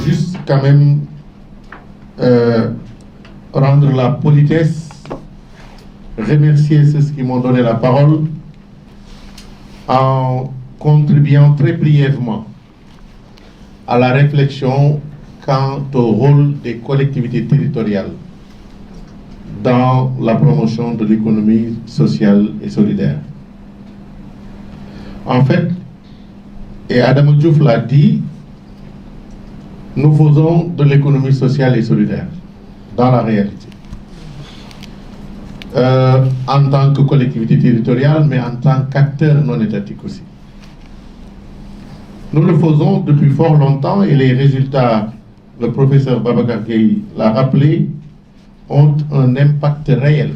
Juste quand même rendre la politesse, remercier ceux qui m'ont donné la parole en contribuant très brièvement à la réflexion quant au rôle des collectivités territoriales dans la promotion de l'économie sociale et solidaire. En fait, et Adam Diouf l'a dit, nous faisons de l'économie sociale et solidaire dans la réalité. En tant que collectivité territoriale, mais en tant qu'acteur non étatique aussi. Nous le faisons depuis fort longtemps et les résultats, le professeur Babacar Gueye l'a rappelé, ont un impact réel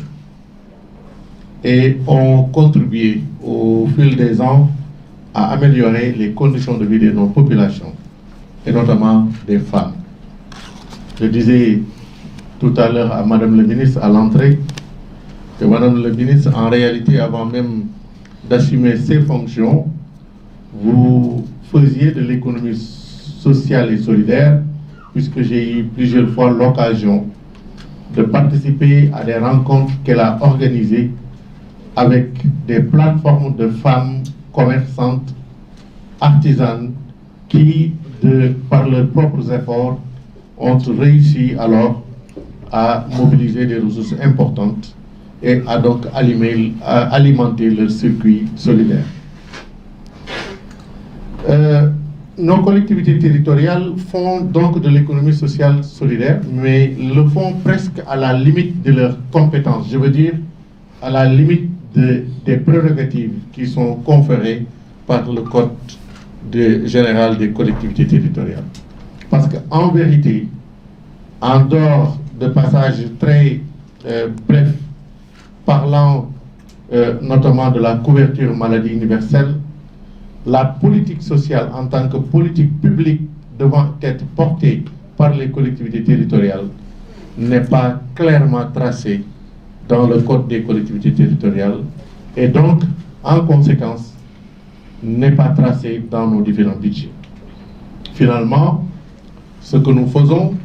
et ont contribué au fil des ans à améliorer les conditions de vie de nos populations et notamment des femmes. Je disais tout à l'heure à Madame le ministre à l'entrée que Madame le ministre, en réalité, avant même d'assumer ses fonctions, vous faisiez de l'économie sociale et solidaire, puisque j'ai eu plusieurs fois l'occasion de participer à des rencontres qu'elle a organisées avec des plateformes de femmes commerçantes, artisanes, qui, par leurs propres efforts, ont réussi alors à mobiliser des ressources importantes et à donc alimenter leur circuit solidaire. Nos collectivités territoriales font donc de l'économie sociale solidaire, mais le font presque à la limite de leurs compétences, je veux dire à la limite des prérogatives qui sont conférées par le Code général des collectivités territoriales. Parce qu'en vérité, en dehors de passages très brefs, parlant notamment de la couverture maladie universelle, la politique sociale en tant que politique publique devant être portée par les collectivités territoriales n'est pas clairement tracée dans le Code des collectivités territoriales et donc, en conséquence, n'est pas tracée dans nos différents budgets. Finalement, ce que nous faisons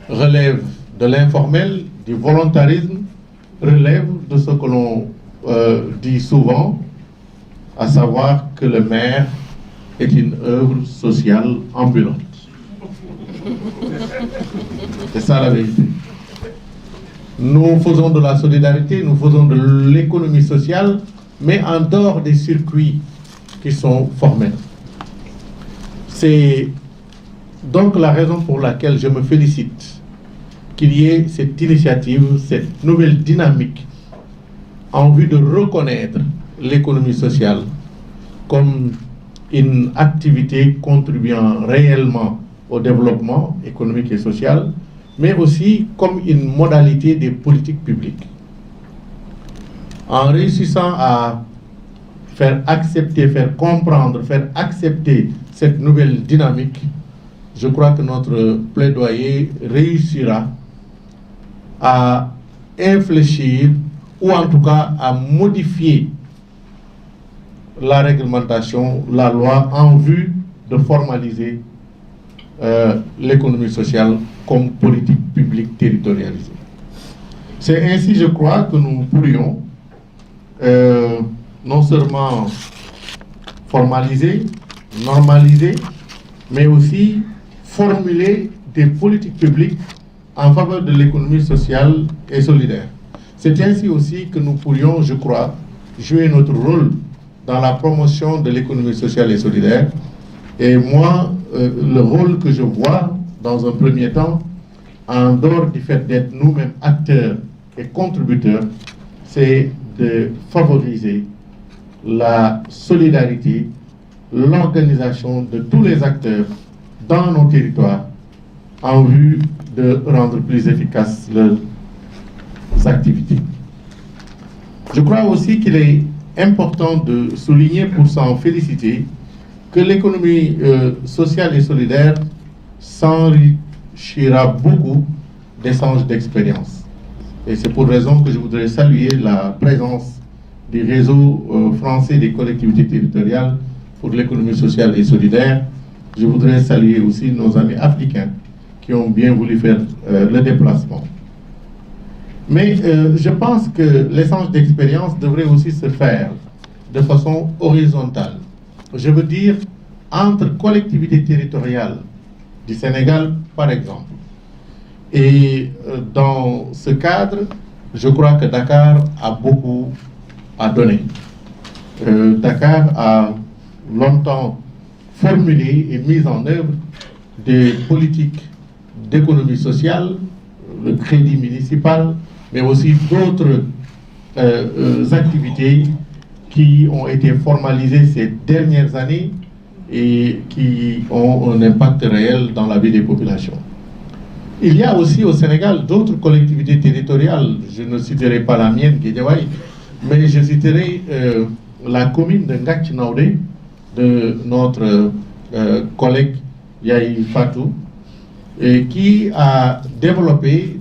relève de l'informel, du volontarisme, relève de ce que l'on dit souvent, à savoir que le maire est une œuvre sociale ambulante. C'est ça la vérité. Nous faisons de la solidarité, nous faisons de l'économie sociale, mais en dehors des circuits qui sont formels. C'est donc la raison pour laquelle je me félicite qu'il y ait cette initiative, cette nouvelle dynamique en vue de reconnaître l'économie sociale comme une activité contribuant réellement au développement économique et social, mais aussi comme une modalité des politiques publiques. En réussissant à faire accepter, faire comprendre, faire accepter cette nouvelle dynamique, je crois que notre plaidoyer réussira à infléchir ou en tout cas à modifier la réglementation, la loi en vue de formaliser l'économie sociale comme politique publique territorialisée. C'est ainsi, je crois, que nous pourrions non seulement formaliser, normaliser, mais aussi formuler des politiques publiques en faveur de l'économie sociale et solidaire. C'est ainsi aussi que nous pourrions, je crois, jouer notre rôle dans la promotion de l'économie sociale et solidaire. Et moi, le rôle que je vois dans un premier temps, en dehors du fait d'être nous-mêmes acteurs et contributeurs, c'est de favoriser la solidarité, l'organisation de tous les acteurs dans nos territoires en vue de rendre plus efficaces leurs activités. Je crois aussi qu'il est important de souligner, pour s'en féliciter, que l'économie sociale et solidaire s'enrichira beaucoup d'échanges d'expériences. Et c'est pour raison que je voudrais saluer la présence du réseau français des collectivités territoriales pour l'économie sociale et solidaire. Je voudrais saluer aussi nos amis africains qui ont bien voulu faire le déplacement. Mais je pense que l'échange d'expérience devrait aussi se faire de façon horizontale. Je veux dire, entre collectivités territoriales du Sénégal, par exemple. Et dans ce cadre, je crois que Dakar a beaucoup à donner. Dakar a longtemps formulé et mis en œuvre des politiques d'économie sociale, le crédit municipal, mais aussi d'autres activités qui ont été formalisées ces dernières années et qui ont un impact réel dans la vie des populations. Il y a aussi au Sénégal d'autres collectivités territoriales. Je ne citerai pas la mienne, Guédiawaye, mais je citerai la commune de Ngathie-Naoudé, de notre collègue Yahi Fatou, et qui a développé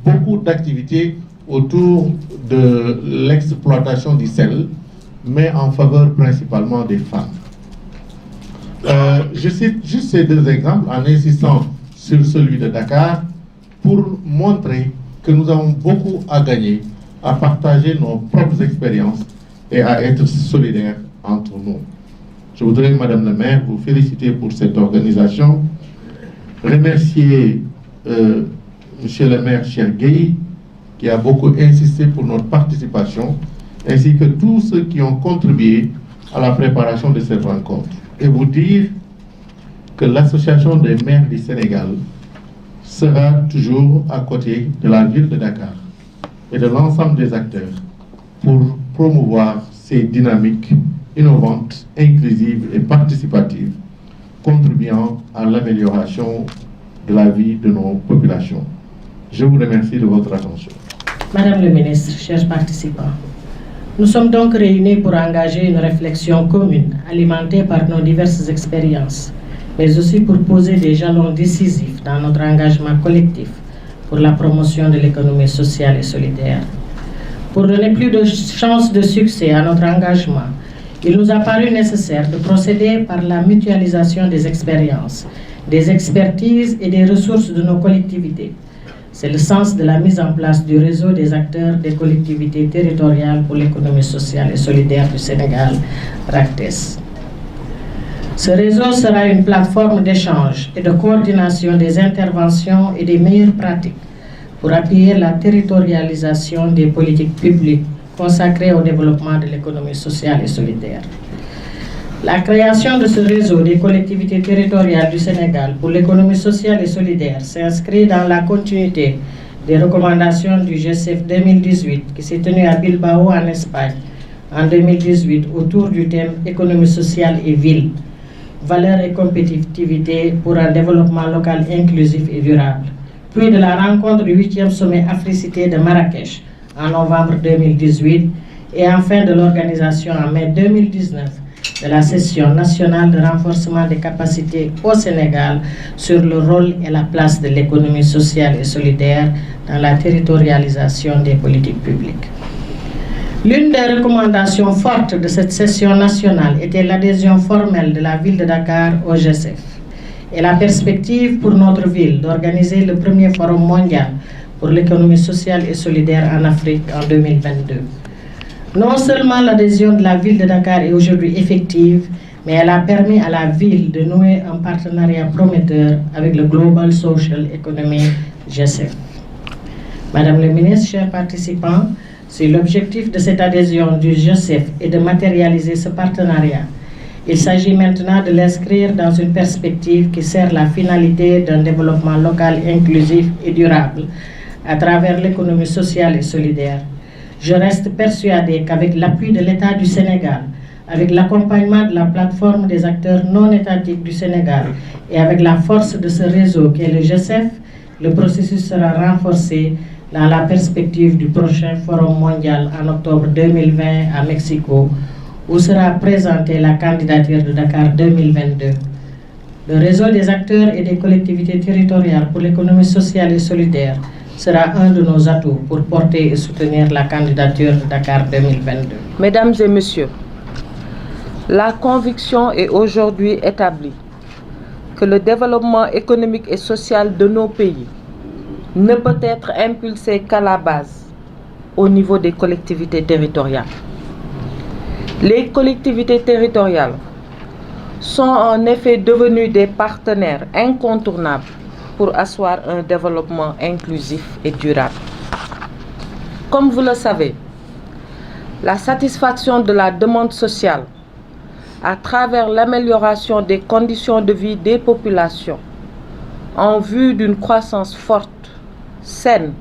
beaucoup d'activités autour de l'exploitation du sel, mais en faveur principalement des femmes. Je cite juste ces deux exemples en insistant sur celui de Dakar pour montrer que nous avons beaucoup à gagner à partager nos propres expériences et à être solidaires entre nous. Je voudrais, Madame la maire, vous féliciter pour cette organisation, remercier Monsieur le maire Chergueï, qui a beaucoup insisté pour notre participation, ainsi que tous ceux qui ont contribué à la préparation de cette rencontre. Et vous dire que l'Association des maires du Sénégal sera toujours à côté de la ville de Dakar et de l'ensemble des acteurs pour promouvoir ces dynamiques innovantes, inclusives et participatives, contribuant à l'amélioration de la vie de nos populations. Je vous remercie de votre attention. Madame le ministre, chers participants, nous sommes donc réunis pour engager une réflexion commune, alimentée par nos diverses expériences, mais aussi pour poser des jalons décisifs dans notre engagement collectif pour la promotion de l'économie sociale et solidaire. Pour donner plus de chances de succès à notre engagement, il nous a paru nécessaire de procéder par la mutualisation des expériences, des expertises et des ressources de nos collectivités. C'est le sens de la mise en place du réseau des acteurs des collectivités territoriales pour l'économie sociale et solidaire du Sénégal, RACTES. Ce réseau sera une plateforme d'échange et de coordination des interventions et des meilleures pratiques pour appuyer la territorialisation des politiques publiques consacrées au développement de l'économie sociale et solidaire. La création de ce réseau des collectivités territoriales du Sénégal pour l'économie sociale et solidaire s'inscrit dans la continuité des recommandations du G7 2018 qui s'est tenu à Bilbao en Espagne en 2018 autour du thème économie sociale et ville, valeurs et compétitivité pour un développement local inclusif et durable, puis de la rencontre du 8e sommet Africité de Marrakech en novembre 2018 et enfin de l'organisation en mai 2019 de la session nationale de renforcement des capacités au Sénégal sur le rôle et la place de l'économie sociale et solidaire dans la territorialisation des politiques publiques. L'une des recommandations fortes de cette session nationale était l'adhésion formelle de la ville de Dakar au G7 et la perspective pour notre ville d'organiser le premier forum mondial pour l'économie sociale et solidaire en Afrique en 2022. Non seulement l'adhésion de la ville de Dakar est aujourd'hui effective, mais elle a permis à la ville de nouer un partenariat prometteur avec le Global Social Economy G7. Madame le ministre, chers participants, si l'objectif de cette adhésion du G7 est de matérialiser ce partenariat, il s'agit maintenant de l'inscrire dans une perspective qui sert la finalité d'un développement local inclusif et durable à travers l'économie sociale et solidaire. Je reste persuadé qu'avec l'appui de l'État du Sénégal, avec l'accompagnement de la plateforme des acteurs non étatiques du Sénégal et avec la force de ce réseau qu'est le G7, le processus sera renforcé dans la perspective du prochain Forum mondial en octobre 2020 à Mexico, où sera présentée la candidature de Dakar 2022. Le réseau des acteurs et des collectivités territoriales pour l'économie sociale et solidaire sera un de nos atouts pour porter et soutenir la candidature de Dakar 2022. Mesdames et messieurs, la conviction est aujourd'hui établie que le développement économique et social de nos pays ne peut être impulsé qu'à la base, au niveau des collectivités territoriales. Les collectivités territoriales sont en effet devenues des partenaires incontournables pour asseoir un développement inclusif et durable. Comme vous le savez, la satisfaction de la demande sociale à travers l'amélioration des conditions de vie des populations en vue d'une croissance forte, saine,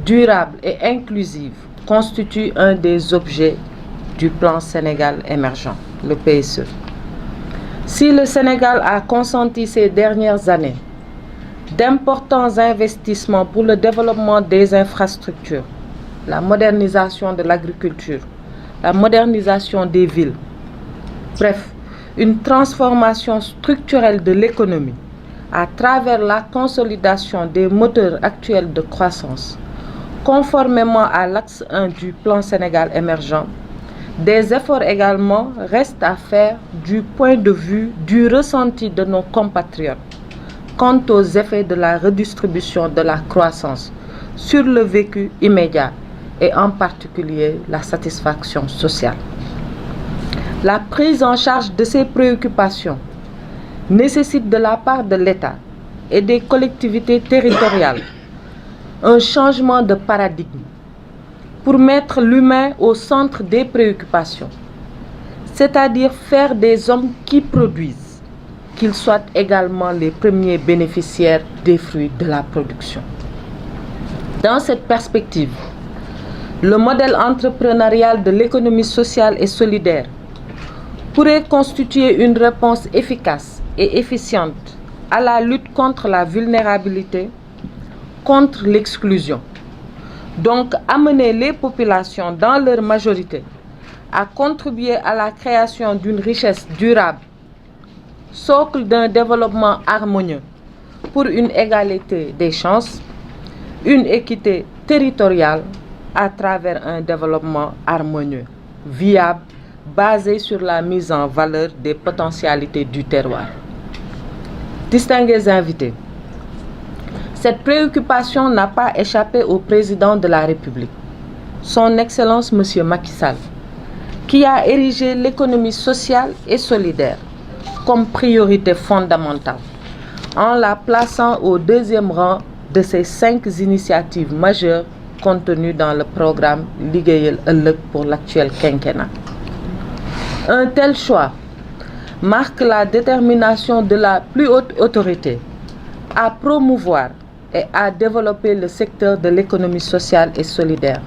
durable et inclusive constitue un des objets du plan Sénégal émergent, le PSE. Si le Sénégal a consenti ces dernières années d'importants investissements pour le développement des infrastructures, la modernisation de l'agriculture, la modernisation des villes, bref, une transformation structurelle de l'économie à travers la consolidation des moteurs actuels de croissance, conformément à l'axe 1 du plan Sénégal émergent, des efforts également restent à faire du point de vue du ressenti de nos compatriotes quant aux effets de la redistribution de la croissance sur le vécu immédiat et en particulier la satisfaction sociale. La prise en charge de ces préoccupations nécessite de la part de l'État et des collectivités territoriales un changement de paradigme pour mettre l'humain au centre des préoccupations, c'est-à-dire faire des hommes qui produisent, qu'ils soient également les premiers bénéficiaires des fruits de la production. Dans cette perspective, le modèle entrepreneurial de l'économie sociale et solidaire pourrait constituer une réponse efficace et efficiente à la lutte contre la vulnérabilité, contre l'exclusion. Donc, amener les populations dans leur majorité à contribuer à la création d'une richesse durable, socle d'un développement harmonieux pour une égalité des chances, une équité territoriale à travers un développement harmonieux, viable, basé sur la mise en valeur des potentialités du terroir. Distingués invités, cette préoccupation n'a pas échappé au président de la République, son Excellence M. Macky Sall, qui a érigé l'économie sociale et solidaire comme priorité fondamentale, en la plaçant au deuxième rang de ces 5 initiatives majeures contenues dans le programme Liggéeyal Ëllëg pour l'actuel quinquennat. Un tel choix marque la détermination de la plus haute autorité à promouvoir et à développer le secteur de l'économie sociale et solidaire,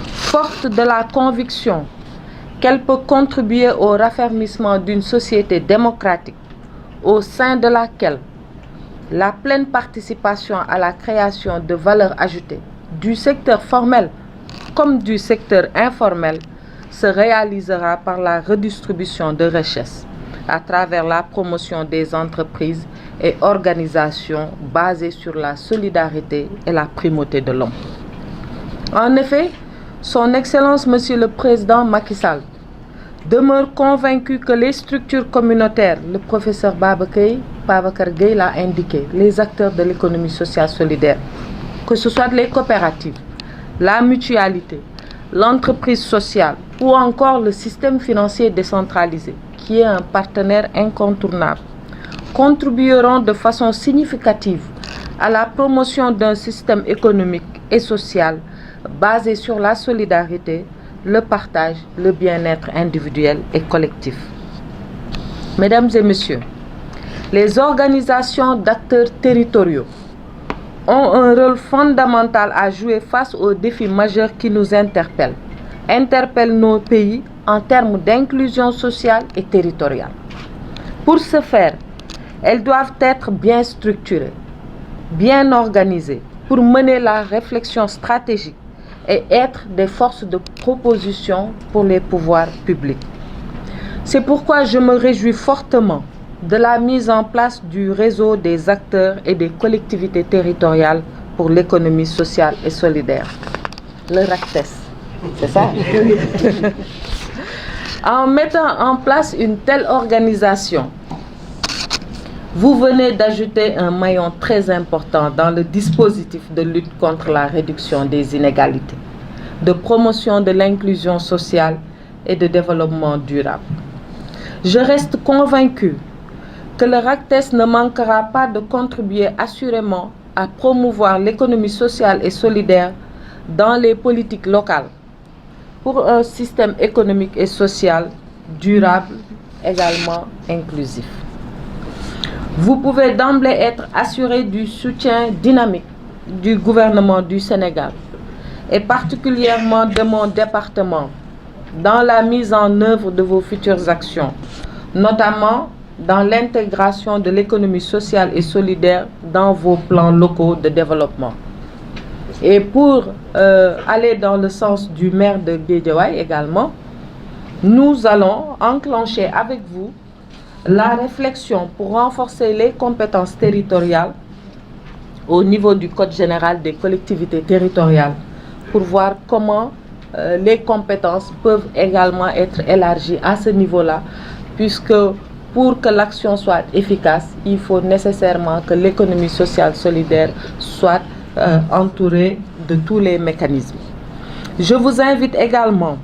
forte de la conviction qu'elle peut contribuer au raffermissement d'une société démocratique au sein de laquelle la pleine participation à la création de valeur ajoutée du secteur formel comme du secteur informel se réalisera par la redistribution de richesses à travers la promotion des entreprises et organisations basées sur la solidarité et la primauté de l'homme. En effet, son Excellence Monsieur le Président Macky Sall demeure convaincu que les structures communautaires, le professeur Babacar Gueye l'a indiqué, les acteurs de l'économie sociale solidaire, que ce soit les coopératives, la mutualité, l'entreprise sociale ou encore le système financier décentralisé, qui est un partenaire incontournable, contribueront de façon significative à la promotion d'un système économique et social basé sur la solidarité, le partage, le bien-être individuel et collectif. Mesdames et messieurs, les organisations d'acteurs territoriaux ont un rôle fondamental à jouer face aux défis majeurs qui nous interpellent nos pays en termes d'inclusion sociale et territoriale. Pour ce faire, elles doivent être bien structurées, bien organisées pour mener la réflexion stratégique et être des forces de proposition pour les pouvoirs publics. C'est pourquoi je me réjouis fortement de la mise en place du réseau des acteurs et des collectivités territoriales pour l'économie sociale et solidaire. Le RACTES, c'est ça? En mettant en place une telle organisation, vous venez d'ajouter un maillon très important dans le dispositif de lutte contre la réduction des inégalités, de promotion de l'inclusion sociale et de développement durable. Je reste convaincu que le RACTES ne manquera pas de contribuer assurément à promouvoir l'économie sociale et solidaire dans les politiques locales pour un système économique et social durable, également inclusif. Vous pouvez d'emblée être assuré du soutien dynamique du gouvernement du Sénégal et particulièrement de mon département dans la mise en œuvre de vos futures actions, notamment dans l'intégration de l'économie sociale et solidaire dans vos plans locaux de développement. Et pour aller dans le sens du maire de Guédiawaye également, nous allons enclencher avec vous la réflexion pour renforcer les compétences territoriales au niveau du Code général des collectivités territoriales pour voir comment les compétences peuvent également être élargies à ce niveau-là, puisque pour que l'action soit efficace, il faut nécessairement que l'économie sociale solidaire soit entourée de tous les mécanismes. Je vous invite également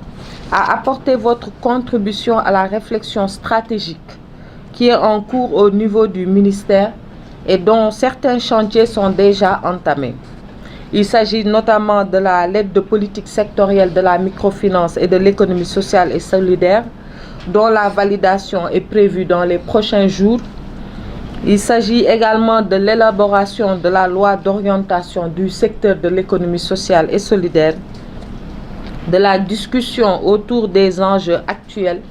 à apporter votre contribution à la réflexion stratégique qui est en cours au niveau du ministère et dont certains chantiers sont déjà entamés. Il s'agit notamment de la lettre de politique sectorielle de la microfinance et de l'économie sociale et solidaire, dont la validation est prévue dans les prochains jours. Il s'agit également de l'élaboration de la loi d'orientation du secteur de l'économie sociale et solidaire, de la discussion autour des enjeux actuels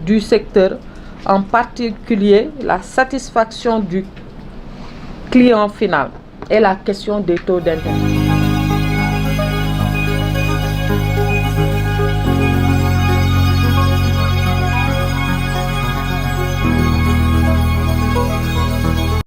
du secteur, en particulier la satisfaction du client final et la question des taux d'intérêt.